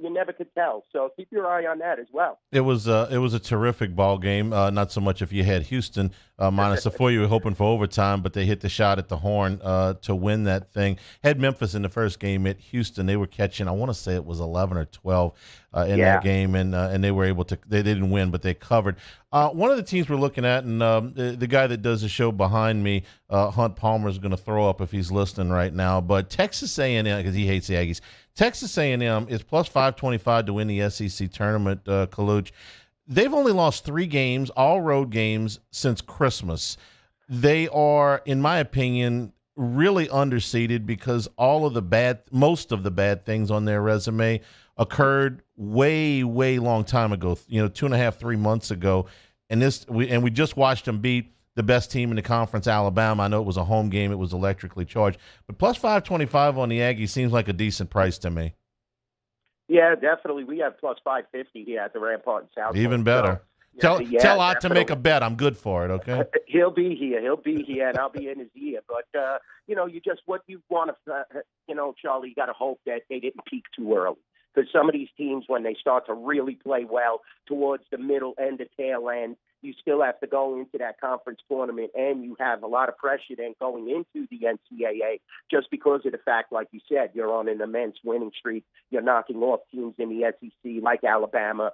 You never could tell. So keep your eye on that as well. It was a terrific ball game. Not so much if you had Houston minus the 4. You were hoping for overtime, but they hit the shot at the horn to win that thing. Had Memphis in the first game at Houston. They were catching, I want to say it was 11 or 12 in that game, and they were able to. They didn't win, but they covered. One of the teams we're looking at, and the guy that does the show behind me, Hunt Palmer, is going to throw up if he's listening right now. But Texas A&M, because he hates the Aggies. Texas A&M is plus 525 to win the SEC tournament, Kaluch. They've only lost 3 games, all road games, since Christmas. They are, in my opinion, really underseeded because most of the bad things on their resume occurred way, way long time ago, 2.5, 3 months ago. And we just watched them beat the best team in the conference, Alabama. I know it was a home game. It was electrically charged. But plus 525 on the Aggies seems like a decent price to me. Yeah, definitely. We have plus 550 here at the Rampart in South. Even better. So, tell Ott to make a bet. I'm good for it, okay? He'll be here, and I'll be in his ear. But, what you want to, Charlie, you got to hope that they didn't peak too early. Because some of these teams, when they start to really play well towards the middle and the tail end, you still have to go into that conference tournament, and you have a lot of pressure then going into the NCAA just because of the fact, like you said, you're on an immense winning streak. You're knocking off teams in the SEC like Alabama,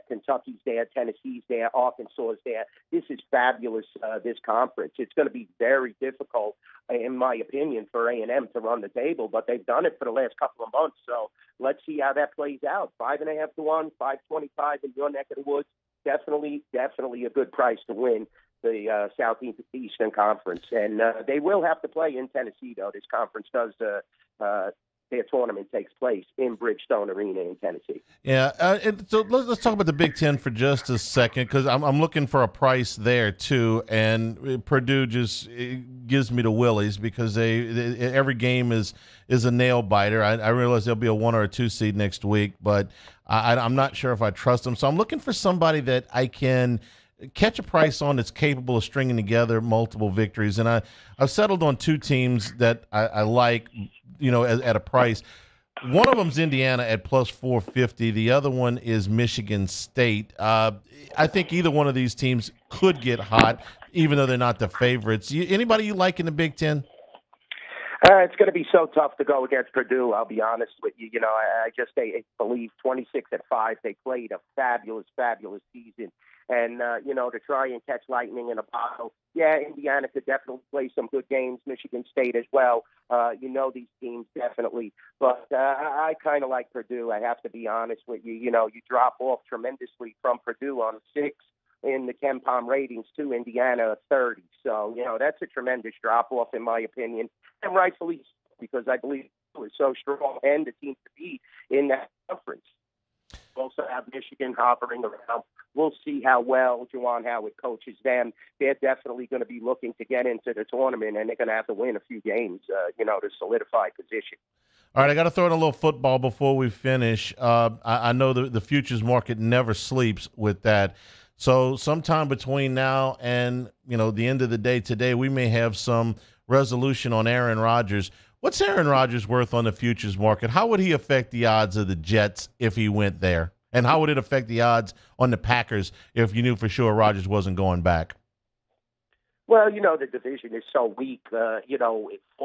Kentucky's there, Tennessee's there, Arkansas's there. This is fabulous, this conference. It's going to be very difficult, in my opinion, for A&M to run the table, but they've done it for the last couple of months. So let's see how that plays out. 5.5 to 1, 525 in your neck of the woods. Definitely a good price to win the Southeastern Conference. And they will have to play in Tennessee, though. This conference does their tournament takes place in Bridgestone Arena in Tennessee. Yeah, so let's talk about the Big Ten for just a second, because I'm looking for a price there too, and Purdue just gives me the willies because every game is a nail biter. I realize there'll be a 1 or a 2 seed next week, but I'm not sure if I trust them. So I'm looking for somebody that I can catch a price on that's capable of stringing together multiple victories, and I've settled on 2 teams that I like, at a price. One of them's Indiana at plus 450. The other one is Michigan State. I think either one of these teams could get hot, even though they're not the favorites. Anybody you like in the Big Ten? It's going to be so tough to go against Purdue, I'll be honest with you. I believe 26-5. They played a fabulous, fabulous season. And, to try and catch lightning in a bottle, Indiana could definitely play some good games, Michigan State as well. These teams definitely. But I kind of like Purdue, I have to be honest with you. You drop off tremendously from Purdue on 6 in the KenPom ratings to Indiana at 30. So, that's a tremendous drop-off in my opinion, and rightfully so, because I believe Purdue is so strong and the team to beat in that conference. Also have Michigan hovering around. We'll see how well Juwan Howard coaches them. They're definitely going to be looking to get into the tournament, and they're going to have to win a few games, to solidify position. All right, I got to throw in a little football before we finish. I know the futures market never sleeps with that. So sometime between now and, the end of the day today, we may have some resolution on Aaron Rodgers. What's Aaron Rodgers worth on the futures market? How would he affect the odds of the Jets if he went there? And how would it affect the odds on the Packers if you knew for sure Rodgers wasn't going back? Well, the division is so weak, for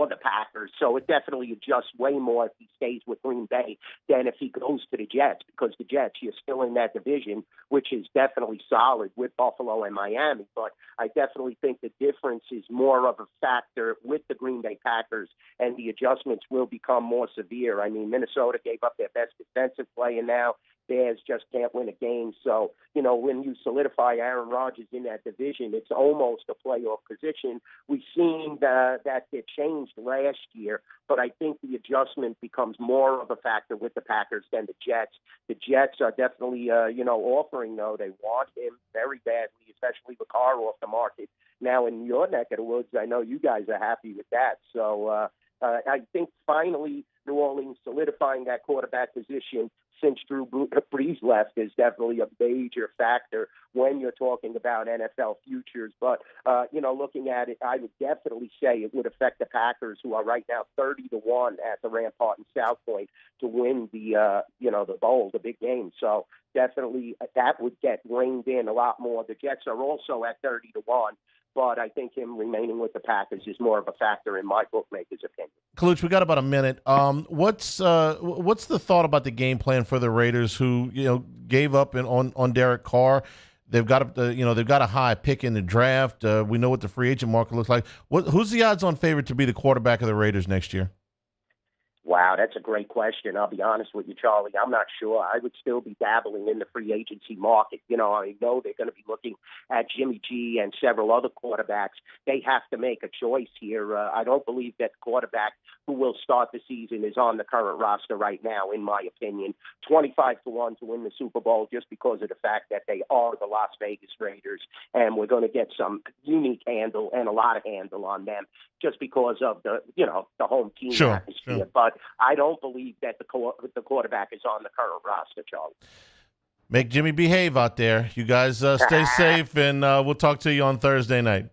the Packers. So it definitely adjusts way more if he stays with Green Bay than if he goes to the Jets, because the Jets, you're still in that division, which is definitely solid with Buffalo and Miami. But I definitely think the difference is more of a factor with the Green Bay Packers, and the adjustments will become more severe. I mean, Minnesota gave up their best defensive player now. Bears just can't win a game. So, when you solidify Aaron Rodgers in that division, it's almost a playoff position. We've seen that it changed last year, but I think the adjustment becomes more of a factor with the Packers than the Jets. The Jets are definitely, offering, though. They want him very badly, especially with Carr off the market. Now, in your neck of the woods, I know you guys are happy with that. So I think finally New Orleans solidifying that quarterback position since Drew Brees left is definitely a major factor when you're talking about NFL futures. But, looking at it, I would definitely say it would affect the Packers, who are right now 30-1 at the Rampart and South Point to win the bowl, the big game. So definitely that would get reined in a lot more. The Jets are also at 30-1. But I think him remaining with the Packers is more of a factor in my bookmaker's opinion. Kaluch, we got about a minute. What's the thought about the game plan for the Raiders, who gave up on Derek Carr? They've got a high pick in the draft. We know what the free agent market looks like. Who's the odds-on favorite to be the quarterback of the Raiders next year? Wow, that's a great question. I'll be honest with you, Charlie. I'm not sure. I would still be dabbling in the free agency market. I know they're going to be looking at Jimmy G and several other quarterbacks. They have to make a choice here. I don't believe that the quarterback who will start the season is on the current roster right now, in my opinion. 25-1 to win the Super Bowl just because of the fact that they are the Las Vegas Raiders, and we're going to get some unique handle and a lot of handle on them just because of the home team atmosphere. Sure. But I don't believe that the quarterback is on the current roster, Charlie. Make Jimmy behave out there. You guys stay safe, and we'll talk to you on Thursday night.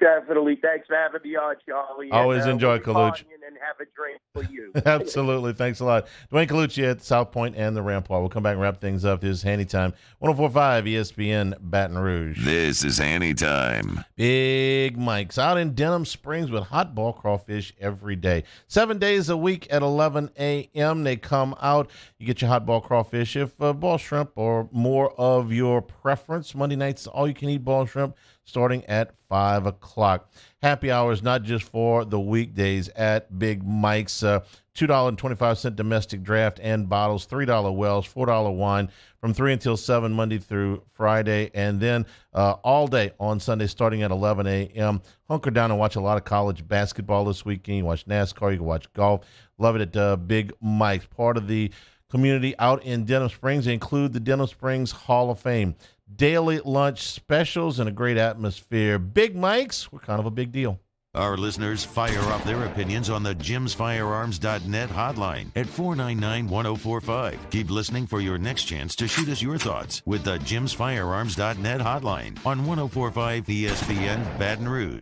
Definitely. Thanks for having me on, Charlie. Always enjoy Kaluch. And have a drink for you. Absolutely. Thanks a lot. Dwayne Kaluch at South Point and the Rampart. We'll come back and wrap things up. This is Hanny Time. 104.5 ESPN Baton Rouge. This is Hanny Time. Big Mike's out in Denham Springs with hot ball crawfish every day. 7 days a week at 11 a.m. They come out. You get your hot ball crawfish. If ball shrimp or more of your preference, Monday nights, all you can eat ball shrimp. starting at 5 o'clock. Happy hour is not just for the weekdays at Big Mike's. $2.25 domestic draft and bottles, $3 Wells, $4 wine from 3 until 7 Monday through Friday, and then all day on Sunday starting at 11 a.m. Hunker down and watch a lot of college basketball this weekend. You can watch NASCAR, you can watch golf. Love it at Big Mike's. Part of the community out in Denham Springs. They include the Denham Springs Hall of Fame. Daily lunch specials and a great atmosphere. Big Mike's, we're kind of a big deal. Our listeners fire off their opinions on the jimsfirearms.net hotline at 499-1045. Keep listening for your next chance to shoot us your thoughts with the jimsfirearms.net hotline on 1045 ESPN Baton Rouge.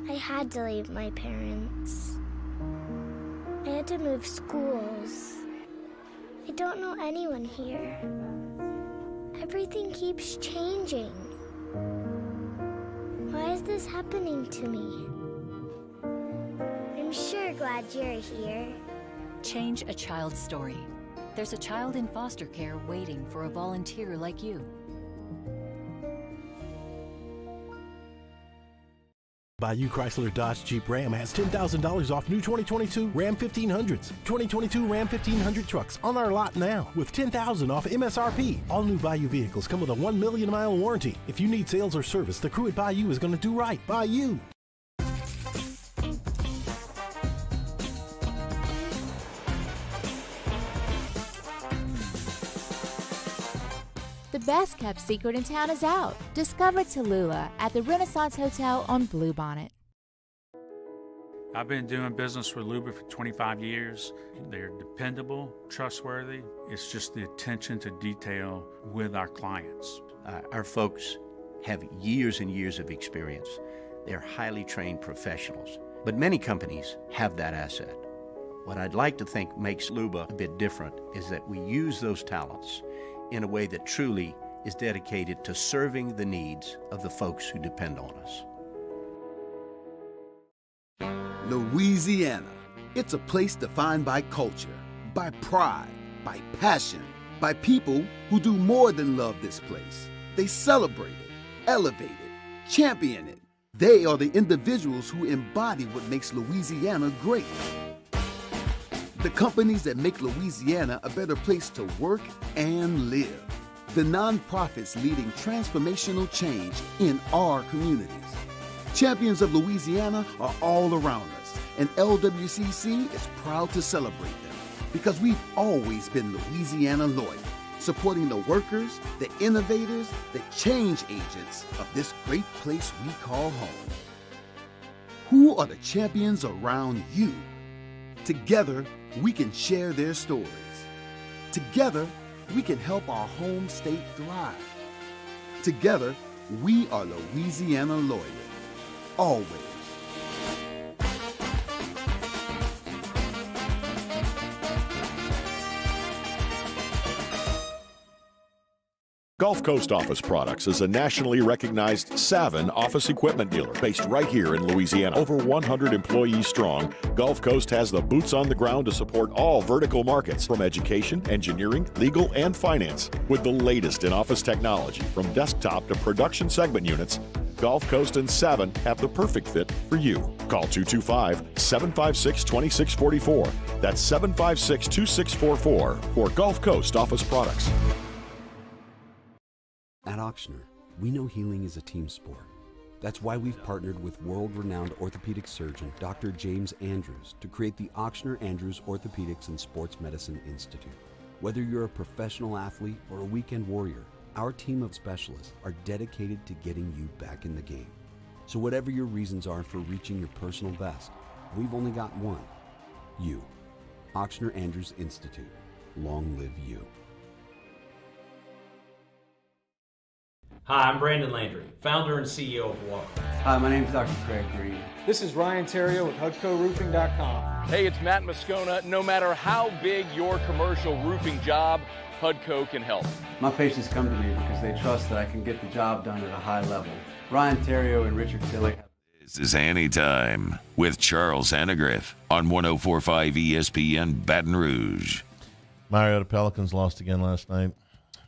I had to leave my parents. I had to move schools. I don't know anyone here. Everything keeps changing. Why is this happening to me? I'm sure glad you're here. Change a child's story. There's a child in foster care waiting for a volunteer like you. Bayou Chrysler Dodge Jeep Ram has $10,000 off new 2022 Ram 1500s. 2022 Ram 1500 trucks on our lot now with $10,000 off MSRP. All new Bayou vehicles come with a 1 million mile warranty. If you need sales or service, the crew at Bayou is going to do right by you. The best kept secret in town is out. Discover Tallulah at the Renaissance Hotel on Bluebonnet. I've been doing business with Luba for 25 years. They're dependable, trustworthy. It's just the attention to detail with our clients. Our folks have years and years of experience. They're highly trained professionals. But many companies have that asset. What I'd like to think makes Luba a bit different is that we use those talents in a way that truly is dedicated to serving the needs of the folks who depend on us. Louisiana. It's a place defined by culture, by pride, by passion, by people who do more than love this place. They celebrate it, elevate it, champion it. They are the individuals who embody what makes Louisiana great. The companies that make Louisiana a better place to work and live. The nonprofits leading transformational change in our communities. Champions of Louisiana are all around us, and LWCC is proud to celebrate them because we've always been Louisiana loyal, supporting the workers, the innovators, the change agents of this great place we call home. Who are the champions around you? Together, we can share their stories. Together, we can help our home state thrive. Together, we are Louisiana loyal. Always. Gulf Coast Office Products is a nationally recognized Savin office equipment dealer based right here in Louisiana. Over 100 employees strong, Gulf Coast has the boots on the ground to support all vertical markets, from education, engineering, legal, and finance. With the latest in office technology, from desktop to production segment units, Gulf Coast and Savin have the perfect fit for you. Call 225-756-2644. That's 756-2644 for Gulf Coast Office Products. At Ochsner, we know healing is a team sport. That's why we've partnered with world-renowned orthopedic surgeon Dr. James Andrews to create the Ochsner Andrews Orthopedics and Sports Medicine Institute. Whether you're a professional athlete or a weekend warrior, our team of specialists are dedicated to getting you back in the game. So whatever your reasons are for reaching your personal best, we've only got one: you. Ochsner Andrews Institute. Long live you. Hi, I'm Brandon Landry, founder and CEO of Walker. Hi, my name is Dr. Craig Green. This is Ryan Terrio with HUDCORoofing.com. Hey, it's Matt Moscona. No matter how big your commercial roofing job, HUDCO can help. My patients come to me because they trust that I can get the job done at a high level. Ryan Terrio and Richard Tilley. This is Hanny Time with Charles Annegriff on 104.5 ESPN Baton Rouge. Mario, the Pelicans lost again last night.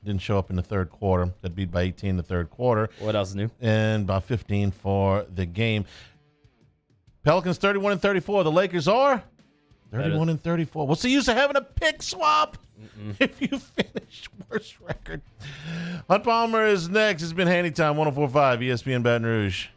didn't show up in the third quarter. Got beat by 18 in the third quarter. What else is new? And about 15 for the game. Pelicans 31-34. The Lakers are 31-34. What's the use of having a pick swap if you finish worst record? Hunt Palmer is next. It's been Handy Time, 104.5 ESPN Baton Rouge.